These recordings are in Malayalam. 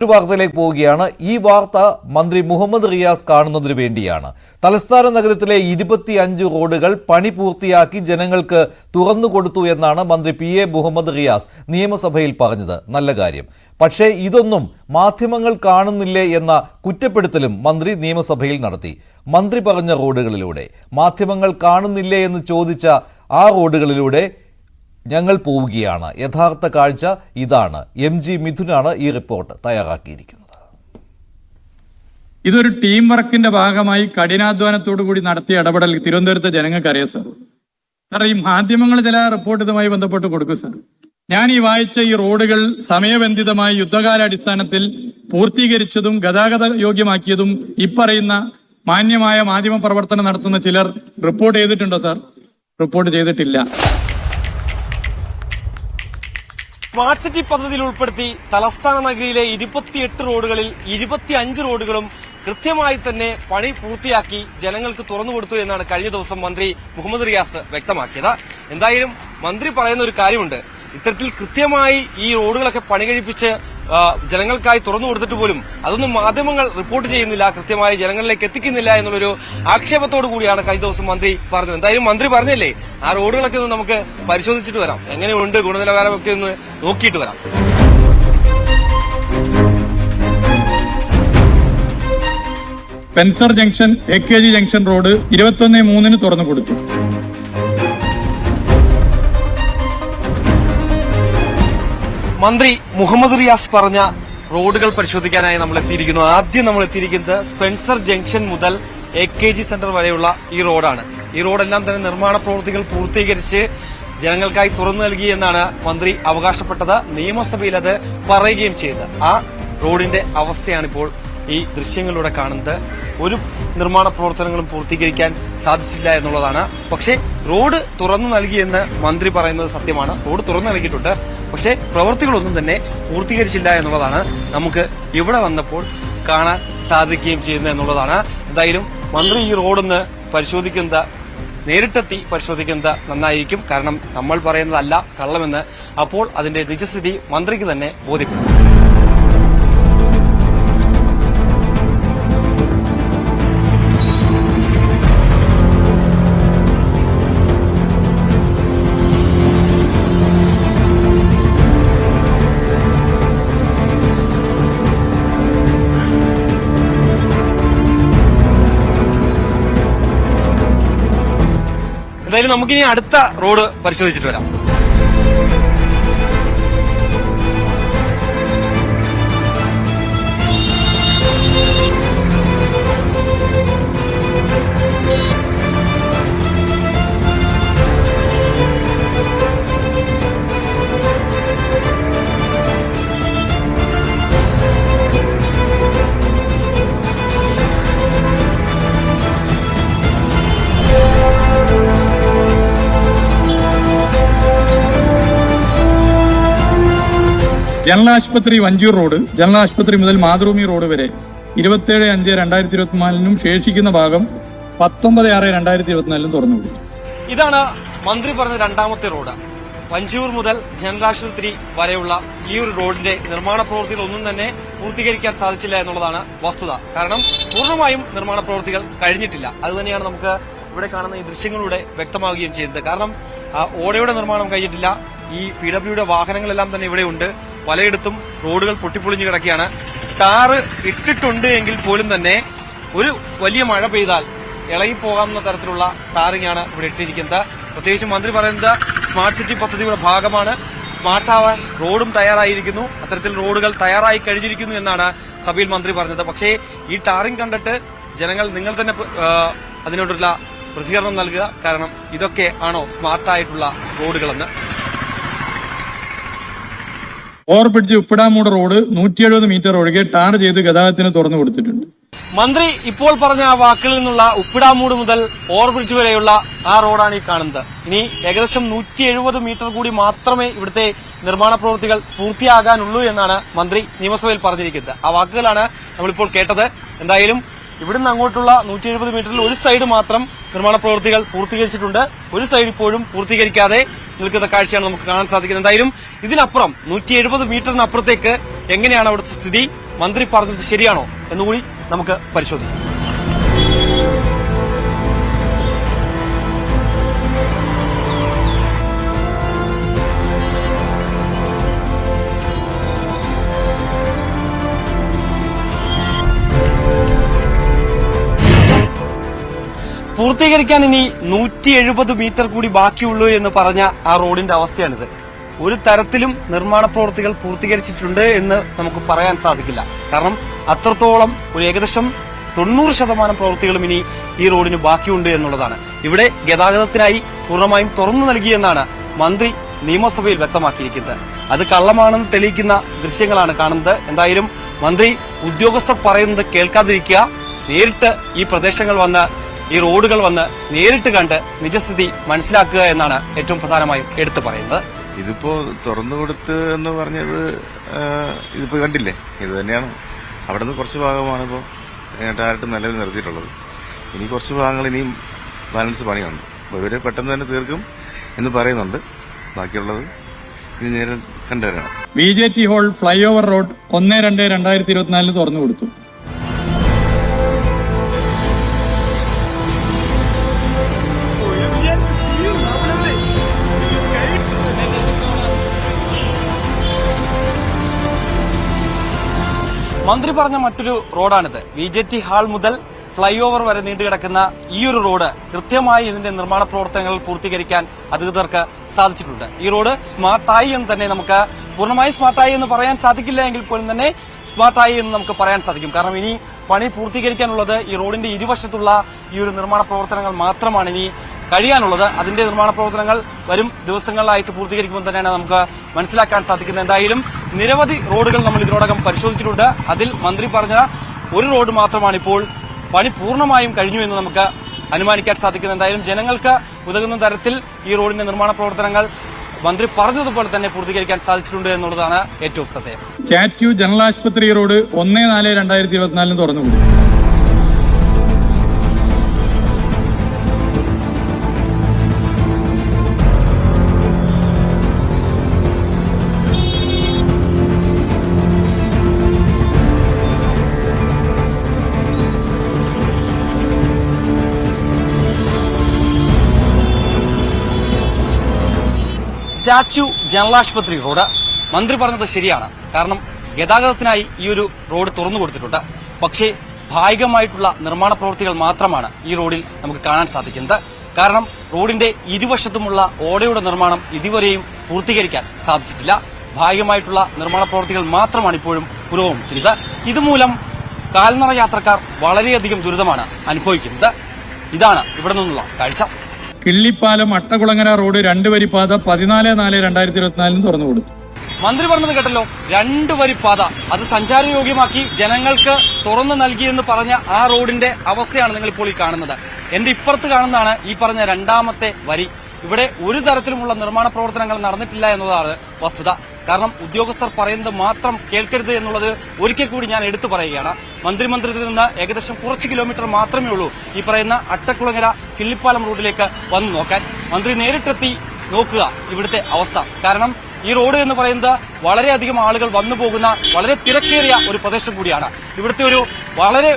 ഒരു വാർത്തയിലേക്ക് പോവുകയാണ്. ഈ വാർത്ത മന്ത്രി മുഹമ്മദ് റിയാസ് കാണുന്നതിന് വേണ്ടിയാണ്. തലസ്ഥാന നഗരത്തിലെ 25 റോഡുകൾ പണി പൂർത്തിയാക്കി ജനങ്ങൾക്ക് തുറന്നുകൊടുത്തു എന്നാണ് മന്ത്രി PA മുഹമ്മദ് റിയാസ് നിയമസഭയിൽ പറഞ്ഞത്. നല്ല കാര്യം. പക്ഷേ ഇതൊന്നും മാധ്യമങ്ങൾ കാണുന്നില്ലേ എന്ന കുറ്റപ്പെടുത്തലും മന്ത്രി നിയമസഭയിൽ നടത്തി. മന്ത്രി പറഞ്ഞ റോഡുകളിലൂടെ മാധ്യമങ്ങൾ കാണുന്നില്ലേ എന്ന് ചോദിച്ച ആ റോഡുകളിലൂടെ ഞങ്ങൾ പോവുകയാണ്. യഥാർത്ഥ കാഴ്ച ഇതാണ്. MG മിഥുനാണ് ഈ റിപ്പോർട്ട് തയ്യാറാക്കിയിരിക്കുന്നത്. ഇതൊരു ടീം വർക്കിന്റെ ഭാഗമായി കഠിനാധ്വാനത്തോടു കൂടി നടത്തിയ ഇടപെടൽ തിരുവനന്തപുരത്തെ ജനങ്ങൾക്ക് അറിയാം സാർ. കാരണം ഈ മാധ്യമങ്ങൾ ചില റിപ്പോർട്ട് ഇതുമായി ബന്ധപ്പെട്ട് കൊടുക്കും സാർ. ഞാൻ ഈ വായിച്ച ഈ റോഡുകൾ സമയബന്ധിതമായി യുദ്ധകാലാടിസ്ഥാനത്തിൽ പൂർത്തീകരിച്ചതും ഗതാഗത യോഗ്യമാക്കിയതും ഇപ്പറയുന്ന മാന്യമായ മാധ്യമ പ്രവർത്തനം നടത്തുന്ന ചിലർ റിപ്പോർട്ട് ചെയ്തിട്ടുണ്ടോ സാർ? റിപ്പോർട്ട് ചെയ്തിട്ടില്ല. സ്മാർട്ട് സിറ്റി പദ്ധതിയിൽ ഉൾപ്പെടുത്തി തലസ്ഥാന നഗരിയിലെ 28 റോഡുകളിൽ 25 റോഡുകളും കൃത്യമായി തന്നെ പണി പൂർത്തിയാക്കി ജനങ്ങൾക്ക് തുറന്നുകൊടുത്തു എന്നാണ് കഴിഞ്ഞ ദിവസം മന്ത്രി മുഹമ്മദ് റിയാസ് വ്യക്തമാക്കിയത്. എന്തായാലും മന്ത്രി പറയുന്ന ഒരു കാര്യമുണ്ട്. ഇത്തരത്തിൽ കൃത്യമായി ഈ റോഡുകളൊക്കെ പണി കഴിപ്പിച്ച് ജനങ്ങൾക്കായി തുറന്നു കൊടുത്തിട്ട് പോലും അതൊന്നും മാധ്യമങ്ങൾ റിപ്പോർട്ട് ചെയ്യുന്നില്ല, കൃത്യമായി ജനങ്ങളിലേക്ക് എത്തിക്കുന്നില്ല എന്നുള്ളൊരു ആക്ഷേപത്തോടു കൂടിയാണ് കഴിഞ്ഞ ദിവസം മന്ത്രി പറഞ്ഞത്. എന്തായാലും മന്ത്രി പറഞ്ഞല്ലേ, ആ റോഡുകളൊക്കെ ഒന്ന് നമുക്ക് പരിശോധിച്ചിട്ട് വരാം, എങ്ങനെയുണ്ട് ഗുണനിലവാരമൊക്കെ ഒന്ന് നോക്കിയിട്ട് വരാം. Spencer junction AKG junction road 21/3 തുറന്നു കൊടുത്തു. മന്ത്രി മുഹമ്മദ് റിയാസ് പറഞ്ഞ റോഡുകൾ പരിശോധിക്കാനായി നമ്മൾ എത്തിയിരിക്കുന്നു. ആദ്യം നമ്മൾ എത്തിയിരിക്കുന്നത് സ്പെൻസർ ജംഗ്ഷൻ മുതൽ AKG സെന്റർ വരെയുള്ള ഈ റോഡാണ്. ഈ റോഡെല്ലാം തന്നെ നിർമ്മാണ പ്രവൃത്തികൾ പൂർത്തീകരിച്ച് ജനങ്ങൾക്കായി തുറന്നു നൽകി എന്നാണ് മന്ത്രി അവകാശപ്പെട്ടത്. നിയമസഭയിൽ അത് പറയുകയും ചെയ്തത്. ആ റോഡിന്റെ അവസ്ഥയാണിപ്പോൾ ഈ ദൃശ്യങ്ങളിലൂടെ കാണുന്നത്. ഒരു നിർമ്മാണ പ്രവർത്തനങ്ങളും പൂർത്തീകരിക്കാൻ സാധിച്ചില്ല എന്നുള്ളതാണ്. പക്ഷേ റോഡ് തുറന്നു നൽകിയെന്ന് മന്ത്രി പറയുന്നത് സത്യമാണ്. റോഡ് തുറന്നു നൽകിയിട്ടുണ്ട്, പക്ഷേ പ്രവൃത്തികളൊന്നും തന്നെ പൂർത്തീകരിച്ചില്ല എന്നുള്ളതാണ് നമുക്ക് ഇവിടെ വന്നപ്പോൾ കാണാൻ സാധിക്കുകയും ചെയ്യുന്നത് എന്നുള്ളതാണ്. എന്തായാലും മന്ത്രി ഈ റോഡൊന്ന് പരിശോധിക്കുന്നത്, നേരിട്ടെത്തി പരിശോധിക്കുന്നത് നന്നായിരിക്കും. കാരണം നമ്മൾ പറയുന്നതല്ല കള്ളമെന്ന് അപ്പോൾ അതിന്റെ നിജസ്ഥിതി മന്ത്രിക്ക് തന്നെ ബോധ്യപ്പെടും. എന്തായാലും നമുക്കിനി അടുത്ത റോഡ് പരിശോധിച്ചിട്ട് വരാം. ജനറൽ ആശുപത്രി വഞ്ചൂർ റോഡ്, ജനറൽ ആശുപത്രി മുതൽ മാതൃഭൂമി റോഡ് വരെ 27/5/2024 ശേഷിക്കുന്ന ഭാഗം 19/6/2024 തുറന്നു കൊടുത്തു. ഇതാണ് മന്ത്രി പറഞ്ഞ രണ്ടാമത്തെ റോഡ്. വഞ്ചൂർ മുതൽ ജനറൽ ആശുപത്രി വരെയുള്ള ഈ ഒരു റോഡിന്റെ നിർമ്മാണ പ്രവൃത്തികൾ ഒന്നും തന്നെ പൂർത്തീകരിക്കാൻ സാധിച്ചില്ല എന്നുള്ളതാണ് വസ്തുത. കാരണം പൂർണ്ണമായും നിർമ്മാണ പ്രവൃത്തികൾ കഴിഞ്ഞിട്ടില്ല. അതുതന്നെയാണ് നമുക്ക് ഇവിടെ കാണുന്ന ഈ ദൃശ്യങ്ങളിലൂടെ വ്യക്തമാവുകയും ചെയ്യുന്നത്. കാരണം ഓടയുടെ നിർമ്മാണം കഴിഞ്ഞിട്ടില്ല. ഈ PWയുടെ വാഹനങ്ങളെല്ലാം തന്നെ ഇവിടെയുണ്ട്. പലയിടത്തും റോഡുകൾ പൊട്ടിപ്പൊളിഞ്ഞു കിടക്കുകയാണ്. ടാറ് ഇട്ടിട്ടുണ്ട് എങ്കിൽ പോലും തന്നെ ഒരു വലിയ മഴ പെയ്താൽ ഇളകിപ്പോകാവുന്ന തരത്തിലുള്ള ടാറിങ്ങാണ് ഇവിടെ ഇട്ടിരിക്കുന്നത്. പ്രത്യേകിച്ച് മന്ത്രി പറയുന്നത് സ്മാർട്ട് സിറ്റി പദ്ധതിയുടെ ഭാഗമാണ്. സ്മാർട്ടാവാൻ റോഡും തയ്യാറായിരിക്കുന്നു, അത്തരത്തിൽ റോഡുകൾ തയ്യാറായി കഴിഞ്ഞിരിക്കുന്നു എന്നാണ് സഭയിൽ മന്ത്രി പറഞ്ഞത്. പക്ഷേ ഈ ടാറിംഗ് കണ്ടിട്ട് ജനങ്ങൾ, നിങ്ങൾ തന്നെ അതിനോടുള്ള പ്രതികരണം നൽകുക. കാരണം ഇതൊക്കെ ആണോ സ്മാർട്ടായിട്ടുള്ള റോഡുകളെന്ന്. ഓവർബ്രിഡ്ജ് ഉപ്പിടാമൂട് റോഡ് 170 മീറ്റർ ഒഴികെ ടാർ ചെയ്ത് ഗതാഗതത്തിന് തുറന്നു കൊടുത്തിട്ടുണ്ട്. മന്ത്രി ഇപ്പോൾ പറഞ്ഞ ആ വാക്കുകളിൽ നിന്നുള്ള ഉപ്പിടാമൂട് മുതൽ ഓവർബ്രിഡ്ജ് വരെയുള്ള ആ റോഡാണ് ഈ കാണുന്നത്. ഇനി ഏകദേശം 170 മീറ്റർ കൂടി മാത്രമേ ഇവിടുത്തെ നിർമ്മാണ പ്രവൃത്തികൾ പൂർത്തിയാകാനുള്ളൂ എന്നാണ് മന്ത്രി നിയമസഭയിൽ പറഞ്ഞിരിക്കുന്നത്. ആ വാക്കുകളാണ് നമ്മളിപ്പോൾ കേട്ടത്. എന്തായാലും ഇവിടുന്ന് അങ്ങോട്ടുള്ള 170 മീറ്ററിൽ ഒരു സൈഡ് മാത്രം നിർമ്മാണ പ്രവൃത്തികൾ പൂർത്തീകരിച്ചിട്ടുണ്ട്, ഒരു സൈഡ് ഇപ്പോഴും പൂർത്തീകരിക്കാതെ നിൽക്കുന്ന കാഴ്ചയാണ് നമുക്ക് കാണാൻ സാധിക്കുന്നത്. എന്തായാലും ഇതിനപ്പുറം 170 മീറ്ററിനപ്പുറത്തേക്ക് എങ്ങനെയാണ് അവിടുത്തെ സ്ഥിതി, മന്ത്രി പറഞ്ഞത് ശരിയാണോ എന്നുകൂടി നമുക്ക് പരിശോധിക്കാം. പൂർത്തീകരിക്കാൻ ഇനി 170 മീറ്റർ കൂടി ബാക്കിയുള്ളൂ എന്ന് പറഞ്ഞ ആ റോഡിന്റെ അവസ്ഥയാണിത്. ഒരു തരത്തിലും നിർമ്മാണ പ്രവൃത്തികൾ പൂർത്തീകരിച്ചിട്ടുണ്ട് എന്ന് നമുക്ക് പറയാൻ സാധിക്കില്ല. കാരണം അത്രത്തോളം ഒരു ഏകദേശം 90% പ്രവൃത്തികളും ഇനി ഈ റോഡിന് ബാക്കിയുണ്ട് എന്നുള്ളതാണ്. ഇവിടെ ഗതാഗതത്തിനായി പൂർണ്ണമായും തുറന്നു നൽകിയെന്നാണ് മന്ത്രി നിയമസഭയിൽ വ്യക്തമാക്കിയിരിക്കുന്നത്. അത് കള്ളമാണെന്ന് തെളിയിക്കുന്ന ദൃശ്യങ്ങളാണ് കാണുന്നത്. എന്തായാലും മന്ത്രി ഉദ്യോഗസ്ഥർ പറയുന്നത് കേൾക്കാതിരിക്കുക, നേരിട്ട് ഈ പ്രദേശങ്ങൾ വന്ന് ഈ റോഡുകൾ വന്ന് നേരിട്ട് കണ്ട് നിജസ്ഥിതി മനസ്സിലാക്കുക എന്നാണ് ഏറ്റവും പ്രധാനമായും എടുത്തു പറയുന്നത്. ഇതിപ്പോ തുറന്നു കൊടുത്ത് എന്ന് പറഞ്ഞത് ഇതിപ്പോ കണ്ടില്ലേ, ഇത് തന്നെയാണ്. അവിടെ നിന്ന് കുറച്ച് ഭാഗമാണ് ഇപ്പോൾ ഡയറക്റ്റ് നിലവിൽ നിർത്തിയിട്ടുള്ളത്. ഇനി കുറച്ച് ഭാഗങ്ങൾ ഇനിയും ബാലൻസ് പണിയുണ്ട്. അപ്പോൾ ഇവര് പെട്ടെന്ന് തന്നെ തീർക്കും എന്ന് പറയുന്നുണ്ട്. ബാക്കിയുള്ളത് ഇനി നേരിൽ കണ്ടുവരണം. BJT hall flyover road 1/2/2024 തുറന്നു കൊടുത്തു. മന്ത്രി പറഞ്ഞ മറ്റൊരു റോഡാണിത്. BJT ഹാൾ മുതൽ ഫ്ലൈ ഓവർ വരെ നീണ്ടുകിടക്കുന്ന ഈ ഒരു റോഡ് കൃത്യമായി ഇതിന്റെ നിർമ്മാണ പ്രവർത്തനങ്ങൾ പൂർത്തീകരിക്കാൻ അധികൃതർക്ക് സാധിച്ചിട്ടുണ്ട്. ഈ റോഡ് സ്മാർട്ടായി എന്ന് തന്നെ നമുക്ക് പൂർണ്ണമായി സ്മാർട്ടായി എന്ന് പറയാൻ സാധിക്കില്ല എങ്കിൽ പോലും തന്നെ സ്മാർട്ടായി എന്ന് നമുക്ക് പറയാൻ സാധിക്കും. കാരണം ഇനി പണി പൂർത്തീകരിക്കാനുള്ളത് ഈ റോഡിന്റെ ഇരുവശത്തുള്ള ഈ ഒരു നിർമ്മാണ പ്രവർത്തനങ്ങൾ മാത്രമാണ് ഇനി കഴിയാനുള്ളത്. അതിന്റെ നിർമ്മാണ പ്രവർത്തനങ്ങൾ വരും ദിവസങ്ങളിലായിട്ട് പൂർത്തീകരിക്കുമ്പോൾ തന്നെയാണ് നമുക്ക് മനസ്സിലാക്കാൻ സാധിക്കുന്നത്. എന്തായാലും നിരവധി റോഡുകൾ നമ്മൾ ഇതിനോടകം പരിശോധിച്ചിട്ടുണ്ട്. അതിൽ മന്ത്രി പറഞ്ഞ ഒരു റോഡ് മാത്രമാണ് ഇപ്പോൾ പണി പൂർണ്ണമായും കഴിഞ്ഞു എന്ന് നമുക്ക് അനുമാനിക്കാൻ സാധിക്കുന്നത്. എന്തായാലും ജനങ്ങൾക്ക് ഉതകുന്ന തരത്തിൽ ഈ റോഡിന്റെ നിർമ്മാണ പ്രവർത്തനങ്ങൾ മന്ത്രി പറഞ്ഞതുപോലെ തന്നെ പൂർത്തീകരിക്കാൻ സാധിച്ചിട്ടുണ്ട് എന്നുള്ളതാണ് ഏറ്റവും സത്യം. ചാറ്റ്യൂ ജനറൽ ആശുപത്രി റോഡ് 1/4/2024 തുറന്നു കൊടുത്തു. സ്റ്റാച്യു ജനറൽ ആശുപത്രി റോഡ് മന്ത്രി പറഞ്ഞത് ശരിയാണ്. കാരണം ഗതാഗതത്തിനായി ഈ ഒരു റോഡ് തുറന്നു കൊടുത്തിട്ടുണ്ട്. പക്ഷേ ഭാഗികമായിട്ടുള്ള നിർമ്മാണ പ്രവൃത്തികൾ മാത്രമാണ് ഈ റോഡിൽ നമുക്ക് കാണാൻ സാധിക്കുന്നത്. കാരണം റോഡിന്റെ ഇരുവശത്തുമുള്ള ഓടയുടെ നിർമ്മാണം ഇതുവരെയും പൂർത്തീകരിക്കാൻ സാധിച്ചിട്ടില്ല. ഭാഗികമായിട്ടുള്ള നിർമ്മാണ പ്രവൃത്തികൾ മാത്രമാണ് ഇപ്പോഴും പുരോഗമിക്കുന്നത്. ഇതുമൂലം കാൽനട യാത്രക്കാർ വളരെയധികം ദുരിതമാണ് അനുഭവിക്കുന്നത്. ഇതാണ് ഇവിടെ നിന്നുള്ള കാഴ്ച. കിള്ളിപ്പാലം അട്ടകുളങ്ങര റോഡ് 2 വരിപ്പാത 14/4/2024 തുറന്നു കൊടുത്തു. മന്ത്രി പറഞ്ഞത് കേട്ടല്ലോ, 2 വരിപ്പാത അത് സഞ്ചാരയോഗ്യമാക്കി ജനങ്ങൾക്ക് തുറന്നു നൽകിയെന്ന് പറഞ്ഞ ആ റോഡിന്റെ അവസ്ഥയാണ് നിങ്ങൾ ഇപ്പോൾ ഈ കാണുന്നത്. എന്റെ ഇപ്പുറത്ത് കാണുന്നതാണ് ഈ പറഞ്ഞ 2ാമത്തെ വരി. ഇവിടെ ഒരു തരത്തിലുമുള്ള നിർമ്മാണ പ്രവർത്തനങ്ങൾ നടന്നിട്ടില്ല എന്നതാണ് വസ്തുത. കാരണം ഉദ്യോഗസ്ഥർ പറയുന്നത് മാത്രം കേൾക്കരുത് എന്നുള്ളത് ഒരിക്കൽ കൂടി ഞാൻ എടുത്തു പറയുകയാണ്. മന്ത്രിമന്ദിരത്തിൽ നിന്ന് ഏകദേശം കുറച്ച് കിലോമീറ്റർ മാത്രമേ ഉള്ളൂ ഈ പറയുന്ന അട്ടക്കുളങ്ങര കിള്ളിപ്പാലം റോഡിലേക്ക് വന്നു നോക്കാൻ. മന്ത്രി നേരിട്ടെത്തി നോക്കുക ഇവിടുത്തെ അവസ്ഥ. കാരണം ഈ റോഡ് എന്ന് പറയുന്നത് വളരെയധികം ആളുകൾ വന്നു പോകുന്ന വളരെ തിരക്കേറിയ ഒരു പ്രദേശം കൂടിയാണ്. ഇവിടുത്തെ ഒരു വളരെ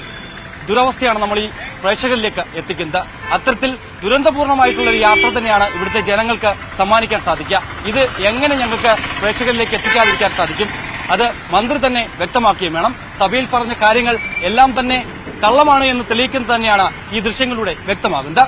ദുരവസ്ഥയാണ് നമ്മൾ ഈ പ്രേക്ഷകരിലേക്ക് എത്തിക്കുന്നത്. അത്തരത്തിൽ ദുരന്തപൂർണമായിട്ടുള്ള ഒരു യാത്ര തന്നെയാണ് ഇവിടുത്തെ ജനങ്ങൾക്ക് സമ്മാനിക്കാൻ സാധിക്കുക. ഇത് എങ്ങനെ ഞങ്ങൾക്ക് പ്രേക്ഷകരിലേക്ക് എത്തിക്കാതിരിക്കാൻ സാധിക്കും? അത് മന്ത്രി തന്നെ വ്യക്തമാക്കുകയും വേണം. സഭയിൽ പറഞ്ഞ കാര്യങ്ങൾ എല്ലാം തന്നെ കള്ളമാണ് എന്ന് തെളിയിക്കുന്നത് തന്നെയാണ് ഈ ദൃശ്യങ്ങളിലൂടെ വ്യക്തമാകുന്നത്.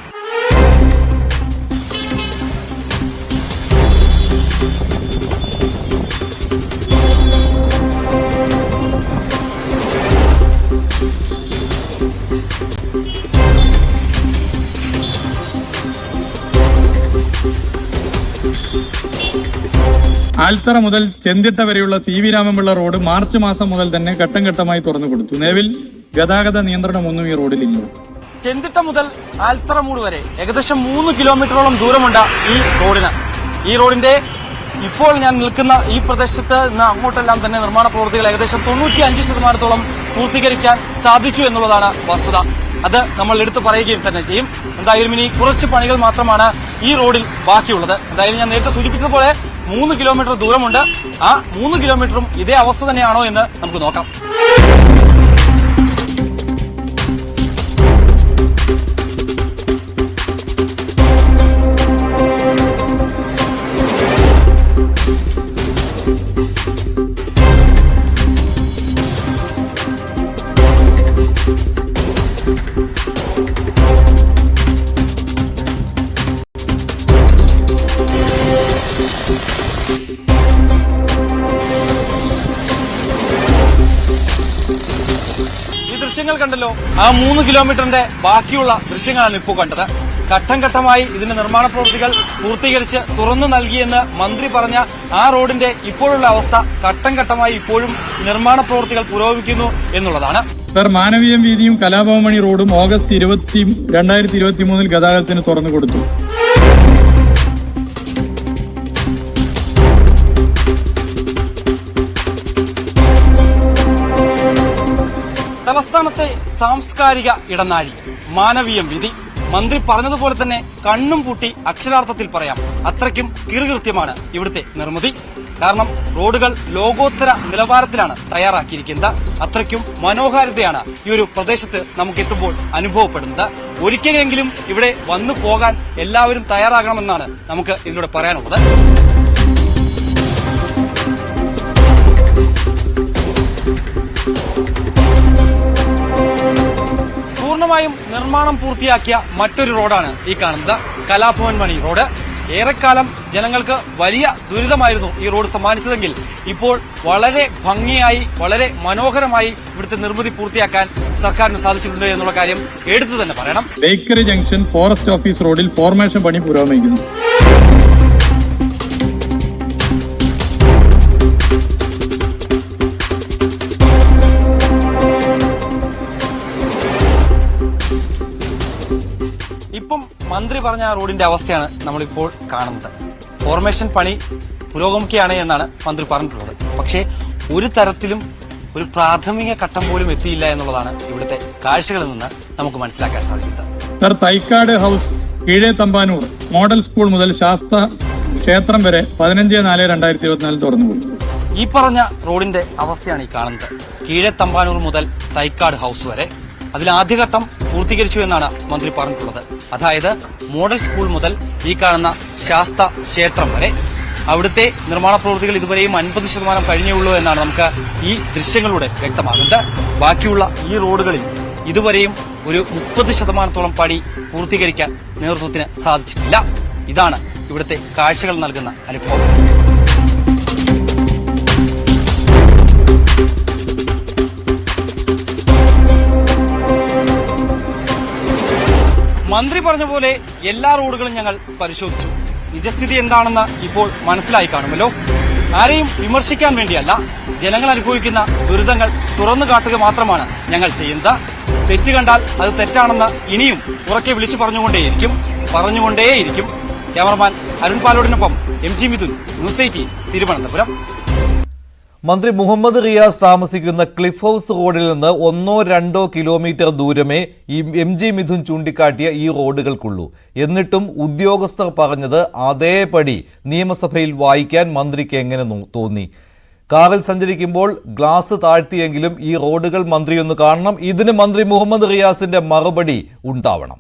ആൽത്തറ മുതൽ ചെന്തിട്ട വരെയുള്ള CV രാമൻപിള്ള റോഡ് മാർച്ച് മാസം മുതൽ തന്നെ ഘട്ടം ഘട്ടമായി തുറന്നു കൊടുത്തു. നിലവിൽ ഗതാഗത നിയന്ത്രണമൊന്നും ഈ റോഡിലില്ല. ചെന്തിട്ട മുതൽ ആൽത്തറമൂട് വരെ ഏകദേശം 3 കിലോമീറ്ററോളം ദൂരമുണ്ട് ഈ റോഡിന്. ഈ റോഡിന്റെ ഇപ്പോൾ ഞാൻ നിൽക്കുന്ന ഈ പ്രദേശത്ത് നിന്ന് അങ്ങോട്ടെല്ലാം തന്നെ നിർമ്മാണ പ്രവൃത്തികൾ ഏകദേശം 95% പൂർത്തീകരിക്കാൻ സാധിച്ചു എന്നുള്ളതാണ് വസ്തുത. അത് നമ്മൾ എടുത്തു പറയുകയും തന്നെ ചെയ്യും. എന്തായാലും ഇനി കുറച്ച് പണികൾ മാത്രമാണ് ഈ റോഡിൽ ബാക്കിയുള്ളത്. എന്തായാലും ഞാൻ നേരത്തെ സൂചിപ്പിച്ചതുപോലെ 3 കിലോമീറ്റർ ദൂരമുണ്ട്. ആ 3 കിലോമീറ്ററും ഇതേ അവസ്ഥ തന്നെയാണോ എന്ന് നമുക്ക് നോക്കാം. ദൃശ്യങ്ങൾ കണ്ടല്ലോ. ആ 3 കിലോമീറ്ററിന്റെ ബാക്കിയുള്ള ദൃശ്യങ്ങളാണ് ഇപ്പോൾ കണ്ടത്. ഘട്ടം ഘട്ടമായി ഇതിന്റെ നിർമ്മാണ പ്രവൃത്തികൾ പൂർത്തീകരിച്ച് തുറന്നു നൽകിയെന്ന് മന്ത്രി പറഞ്ഞ ആ റോഡിന്റെ ഇപ്പോഴുള്ള അവസ്ഥ ഘട്ടം ഘട്ടമായി ഇപ്പോഴും നിർമ്മാണ പ്രവൃത്തികൾ പുരോഗമിക്കുന്നു എന്നുള്ളതാണ്. സർ, മാനവീയം വീതിയും കലാഭവമണി റോഡും ഓഗസ്റ്റ് 2023 ഗതാഗതത്തിന് തുറന്നു കൊടുത്തു. തലസ്ഥാനത്തെ സാംസ്കാരിക ഇടനാഴി മാനവീയം വീതി. മന്ത്രി പറഞ്ഞതുപോലെ തന്നെ കണ്ണും പൂട്ടി അക്ഷരാർത്ഥത്തിൽ പറയാം, അത്രയ്ക്കും കിറുകൃത്യമാണ് ഇവിടുത്തെ നിർമ്മിതി. കാരണം റോഡുകൾ ലോകോത്തര നിലവാരത്തിലാണ് തയ്യാറാക്കിയിരിക്കുന്നത്. അത്രയ്ക്കും മനോഹാരിതയാണ് ഈ ഒരു പ്രദേശത്ത് നമുക്ക് എത്തുമ്പോൾ അനുഭവപ്പെടുന്നത്. ഒരിക്കലെങ്കിലും ഇവിടെ വന്നു പോകാൻ എല്ലാവരും തയ്യാറാകണമെന്നാണ് നമുക്ക് ഇതിലൂടെ പറയാനുള്ളത്. പൂർണ്ണമായും നിർമ്മാണം പൂർത്തിയാക്കിയ മറ്റൊരു റോഡാണ് ഈ കാണുന്നത്, കലാഭവൻ മണി റോഡ്. ഏറെക്കാലം ജനങ്ങൾക്ക് വലിയ ദുരിതമായിരുന്നു ഈ റോഡ് സമ്മാനിച്ചതെങ്കിൽ ഇപ്പോൾ വളരെ ഭംഗിയായി, വളരെ മനോഹരമായി ഇവിടുത്തെ നിർമ്മിതി പൂർത്തിയാക്കാൻ സർക്കാരിന് സാധിച്ചിട്ടുണ്ട് എന്നുള്ള കാര്യം എടുത്തു തന്നെ പറയണം. ബേക്കറി ജംഗ്ഷൻ ഫോറസ്റ്റ് ഓഫീസ് റോഡിൽ ഫോർമേഷൻ പണി പുരോഗമിക്കുന്നു. ഇപ്പം മന്ത്രി പറഞ്ഞ റോഡിന്റെ അവസ്ഥയാണ് നമ്മളിപ്പോൾ കാണുന്നത്. ഫോർമേഷൻ പണി പുരോഗമിക്കുകയാണ് എന്നാണ് മന്ത്രി പറഞ്ഞിട്ടുള്ളത്. പക്ഷേ ഒരു തരത്തിലും ഒരു പ്രാഥമിക ഘട്ടം പോലും എത്തിയില്ല എന്നുള്ളതാണ് ഇവിടുത്തെ കാഴ്ചകളിൽ നിന്ന് നമുക്ക് മനസ്സിലാക്കാൻ സാധിക്കുന്നത്. സർ, തൈക്കാട് ഹൌസ് കീഴേ തമ്പാനൂർ മോഡൽ സ്കൂൾ മുതൽ ശാസ്ത ക്ഷേത്രം വരെ 15/4/2024 തുറന്നു കൊടുത്തു. ഈ പറഞ്ഞ റോഡിന്റെ അവസ്ഥയാണ് ഈ കാണുന്നത്. കീഴേ തമ്പാനൂർ മുതൽ തൈക്കാട് ഹൌസ് വരെ അതിൽ ആദ്യഘട്ടം പൂർത്തീകരിച്ചു എന്നാണ് മന്ത്രി പറഞ്ഞിട്ടുള്ളത്. അതായത് മോഡൽ സ്കൂൾ മുതൽ ഈ കാണുന്ന ശാസ്ത ക്ഷേത്രം വരെ. അവിടുത്തെ നിർമ്മാണ പ്രവൃത്തികൾ ഇതുവരെയും 50% കഴിഞ്ഞുള്ളൂ എന്നാണ് നമുക്ക് ഈ ദൃശ്യങ്ങളിലൂടെ വ്യക്തമാകുന്നത്. ബാക്കിയുള്ള ഈ റോഡുകളിൽ ഇതുവരെയും ഒരു 30% പണി പൂർത്തീകരിക്കാൻ നേതൃത്വത്തിന് സാധിച്ചിട്ടില്ല. ഇതാണ് ഇവിടുത്തെ കാഴ്ചകൾ നൽകുന്ന അനുഭവം. മന്ത്രി പറഞ്ഞ പോലെ എല്ലാ റോഡുകളും ഞങ്ങൾ പരിശോധിച്ചു. നിജസ്ഥിതി എന്താണെന്ന് ഇപ്പോൾ മനസ്സിലായി കാണുമല്ലോ. ആരെയും വിമർശിക്കാൻ വേണ്ടിയല്ല, ജനങ്ങൾ അനുഭവിക്കുന്ന ദുരിതങ്ങൾ തുറന്നു കാട്ടുക മാത്രമാണ് ഞങ്ങൾ ചെയ്യുന്നത്. തെറ്റ് കണ്ടാൽ അത് തെറ്റാണെന്ന് ഇനിയും ഉറക്കെ വിളിച്ചു പറഞ്ഞുകൊണ്ടേയിരിക്കും. ക്യാമറമാൻ അരുൺ പാലോടിനൊപ്പം MG മിഥുൻ, ന്യൂസ് 18 തിരുവനന്തപുരം. മന്ത്രി മുഹമ്മദ് റിയാസ് താമസിക്കുന്ന ക്ലിഫ് ഹൌസ് റോഡിൽ നിന്ന് 1-2 കിലോമീറ്റർ ദൂരമേ ഈ MG മിഥുൻ ചൂണ്ടിക്കാട്ടിയ ഈ റോഡുകൾക്കുള്ളൂ. എന്നിട്ടും ഉദ്യോഗസ്ഥർ പറഞ്ഞത് അതേപടി നിയമസഭയിൽ വായിക്കാൻ മന്ത്രിക്ക് എങ്ങനെ തോന്നി? കാറിൽ സഞ്ചരിക്കുമ്പോൾ ഗ്ലാസ് താഴ്ത്തിയെങ്കിലും ഈ റോഡുകൾ മന്ത്രിയൊന്ന് കാണണം. ഇതിന് മന്ത്രി മുഹമ്മദ് റിയാസിന്റെ മറുപടി ഉണ്ടാവണം.